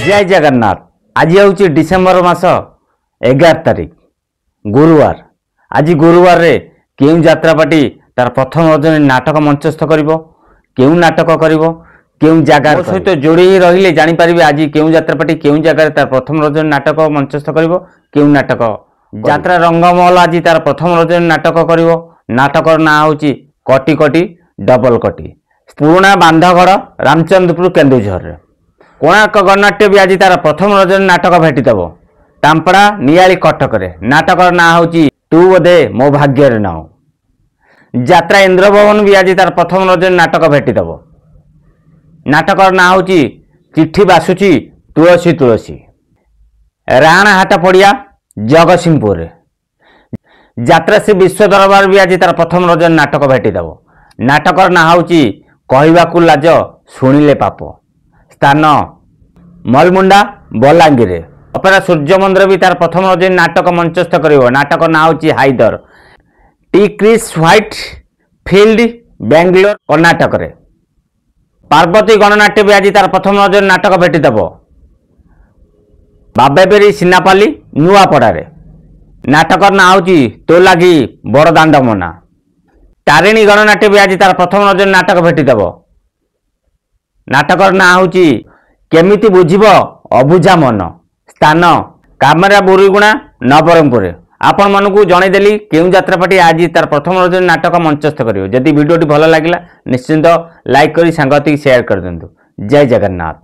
जय जगन्नाथ। आज हूँ डिसेम्बर मास 11 तारिख गुरुवार। आज गुरुवार रे केउ यात्रापाटी तार प्रथम रजनी नाटक मंचस्थ करिवो, केउ नाटक करिवो, केउ जगार सहित जोड़ी ही रहिले जानि परिबे आज केउ यात्रापाटी केउ जगार तार प्रथम रजनी नाटक मंचस्थ करिवो, केउ नाटक यात्रा रंगमहल आज तार प्रथम रजनी नाटक करिवो। नाटकर ना होची कटी कटी डबल कटी, पुराणा बांधगढ़ रामचंद्रपुर केन्दुझर रे। कोणार्क गणनाट्य भी आज तार प्रथम रजनी नाटक भेटिदेव टांपड़ा नियाली कटक रे। नाटकर ना होची तू बोधे मो भाग्य रे नाओ। यात्रा इंद्रभवन भी आज तार प्रथम रजनी नाटक भेटिदेव। नाटकर ना होची चिट्ठी बासुची तुलसी तुलसी। राणाहाट पड़िया जगतसिंहपुर रे। यात्रा श्री विश्व दरबार भी आज तार प्रथम रजनी नाटक भेटिदेव। नाटकर ना होची कहवाकू लाज शुणिले पाप। स्थान मलमुंडा बलांगीर। अपेरा सूर्य मंदिर भी तार प्रथम रजनी नाटक मंचस्थ करिवो। नाटक ना होची हाइदर। टी क्रिस व्हाइट फील्ड बेंगलोर कर्नाटक रे। पार्वती गणनाट्य भी आज तार प्रथम रजनी नाटक भेटिदेव बाबेबेरी सिनापाली नुआपड़ा रे। नाटकर ना होची तो लागी बड़दाण्ड मना। तारिणी गणनाट्य भी आज तार प्रथम रजनी नाटक भेटिदेव। नाटकर ना होची केमिति बुझिब अबुझा मन। स्थान कामेरा बुरीगुणा नवरंगपुर। आपण मानकू जनईदेली केउ यात्रापाटी आज तार प्रथम रजनी नाटक मंचस्थ करिवो। जदि वीडियोटी भल लागिला निश्चिंत लाइक करी सांगतिक शेयर कर दिंतु। जय जगन्नाथ।